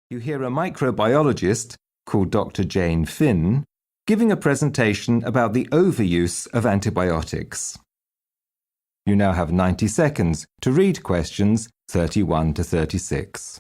You hear a microbiologist, called Dr. Jane Finn, giving a presentation about the overuse of antibiotics. You now have 90 seconds to read questions 31 to 36.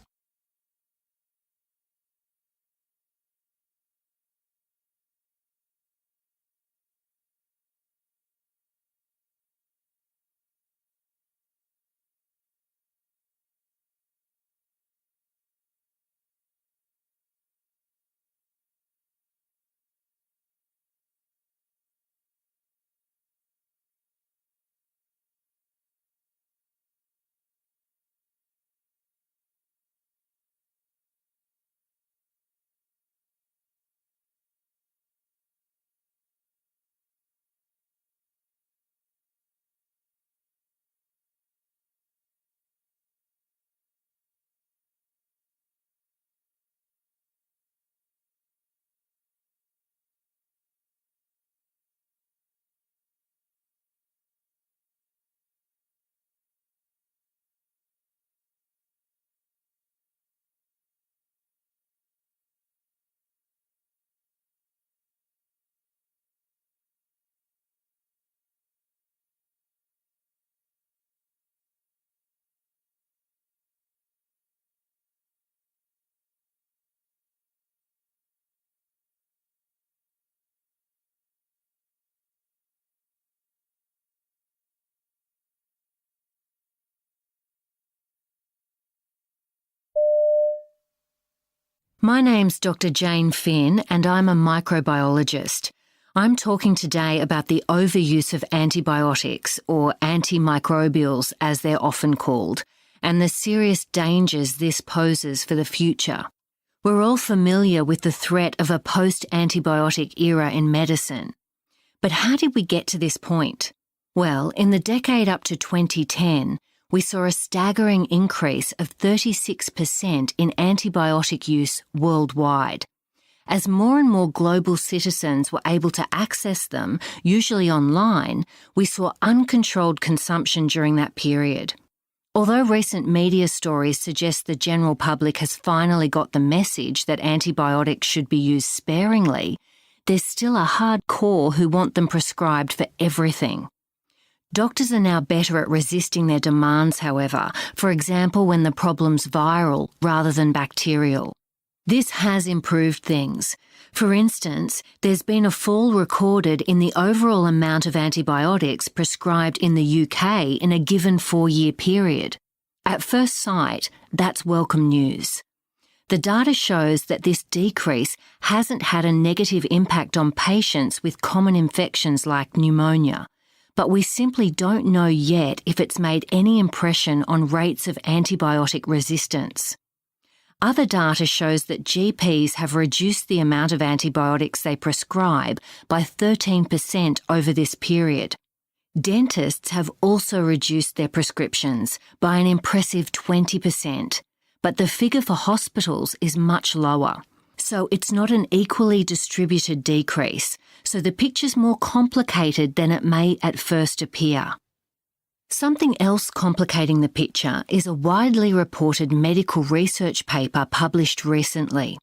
My name's Dr. Jane Finn and I'm a microbiologist. I'm talking today about the overuse of antibiotics, or antimicrobials as they're often called, and the serious dangers this poses for the future. We're all familiar with the threat of a post-antibiotic era in medicine. But how did we get to this point? Well, in the decade up to 2010, we saw a staggering increase of 36% in antibiotic use worldwide. As more and more global citizens were able to access them, usually online, we saw uncontrolled consumption during that period. Although recent media stories suggest the general public has finally got the message that antibiotics should be used sparingly, there's still a hard core who want them prescribed for everything. Doctors are now better at resisting their demands, however, for example when the problem's viral rather than bacterial. This has improved things. For instance, there's been a fall recorded in the overall amount of antibiotics prescribed in the UK in a given 4-year period. At first sight, that's welcome news. The data shows that this decrease hasn't had a negative impact on patients with common infections like pneumonia, but we simply don't know yet if it's made any impression on rates of antibiotic resistance. Other data shows that GPs have reduced the amount of antibiotics they prescribe by 13% over this period. Dentists have also reduced their prescriptions by an impressive 20%, but the figure for hospitals is much lower. So it's not an equally distributed decrease, so the picture's more complicated than it may at first appear. Something else complicating the picture is a widely reported medical research paper published recently.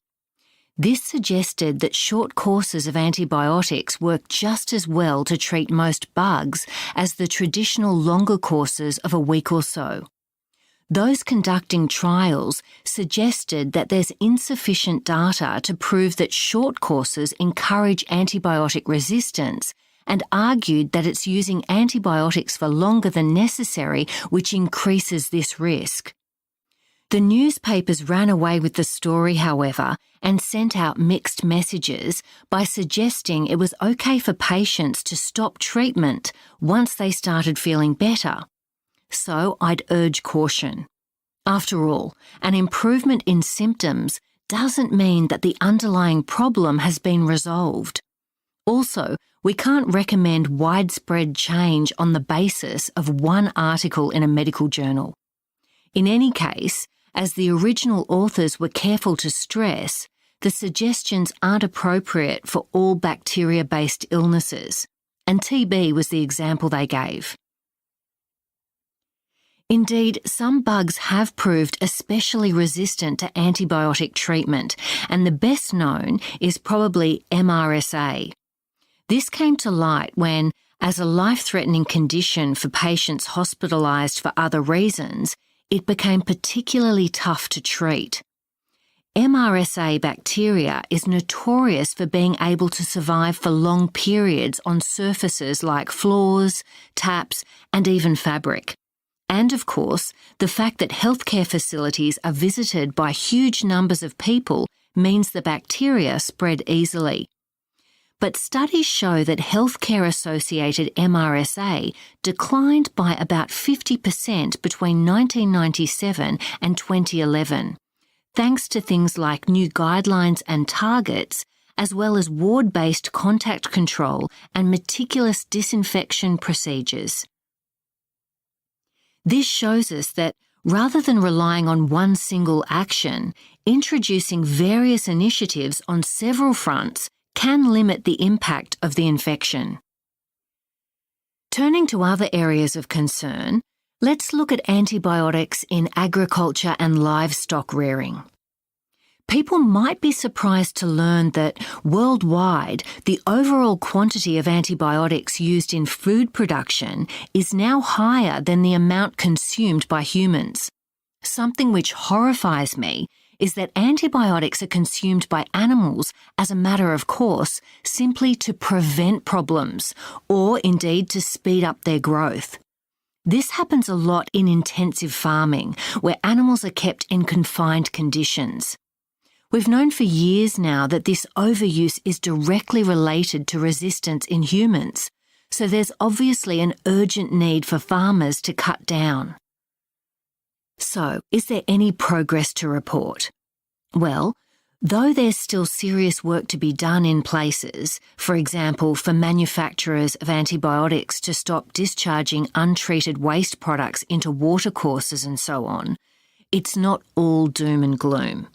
This suggested that short courses of antibiotics work just as well to treat most bugs as the traditional longer courses of a week or so. Those conducting trials suggested that there's insufficient data to prove that short courses encourage antibiotic resistance and argued that it's using antibiotics for longer than necessary which increases this risk. The newspapers ran away with the story, however, and sent out mixed messages by suggesting it was okay for patients to stop treatment once they started feeling better. So I'd urge caution. After all, an improvement in symptoms doesn't mean that the underlying problem has been resolved. Also, we can't recommend widespread change on the basis of one article in a medical journal. In any case, as the original authors were careful to stress, the suggestions aren't appropriate for all bacteria-based illnesses, and TB was the example they gave. Indeed, some bugs have proved especially resistant to antibiotic treatment, and the best known is probably MRSA. This came to light when, as a life-threatening condition for patients hospitalised for other reasons, it became particularly tough to treat. MRSA bacteria is notorious for being able to survive for long periods on surfaces like floors, taps, and even fabric. And of course, the fact that healthcare facilities are visited by huge numbers of people means the bacteria spread easily. But studies show that healthcare-associated MRSA declined by about 50% between 1997 and 2011, thanks to things like new guidelines and targets, as well as ward-based contact control and meticulous disinfection procedures. This shows us that, rather than relying on one single action, introducing various initiatives on several fronts can limit the impact of the infection. Turning to other areas of concern, let's look at antibiotics in agriculture and livestock rearing. People might be surprised to learn that, worldwide, the overall quantity of antibiotics used in food production is now higher than the amount consumed by humans. Something which horrifies me is that antibiotics are consumed by animals as a matter of course, simply to prevent problems, or indeed to speed up their growth. This happens a lot in intensive farming, where animals are kept in confined conditions. We've known for years now that this overuse is directly related to resistance in humans, so there's obviously an urgent need for farmers to cut down. So, is there any progress to report? Well, though there's still serious work to be done in places, for example for manufacturers of antibiotics to stop discharging untreated waste products into watercourses and so on, it's not all doom and gloom.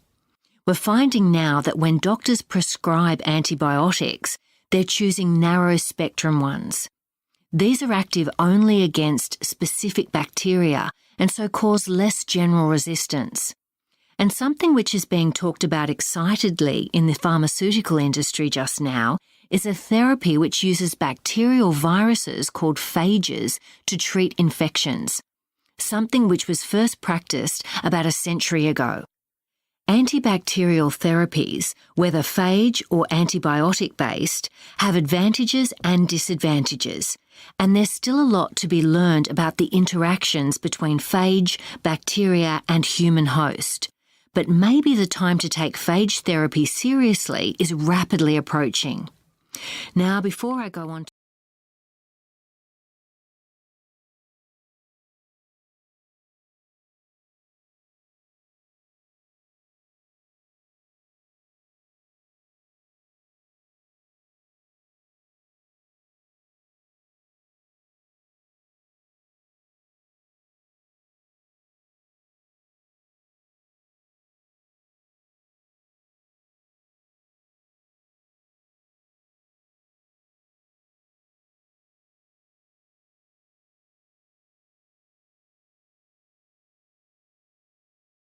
We're finding now that when doctors prescribe antibiotics, they're choosing narrow-spectrum ones. These are active only against specific bacteria and so cause less general resistance. And something which is being talked about excitedly in the pharmaceutical industry just now is a therapy which uses bacterial viruses called phages to treat infections, something which was first practiced about a century ago. Antibacterial therapies, whether phage or antibiotic-based, have advantages and disadvantages, and there's still a lot to be learned about the interactions between phage, bacteria, and human host. But maybe the time to take phage therapy seriously is rapidly approaching. Now, before I go on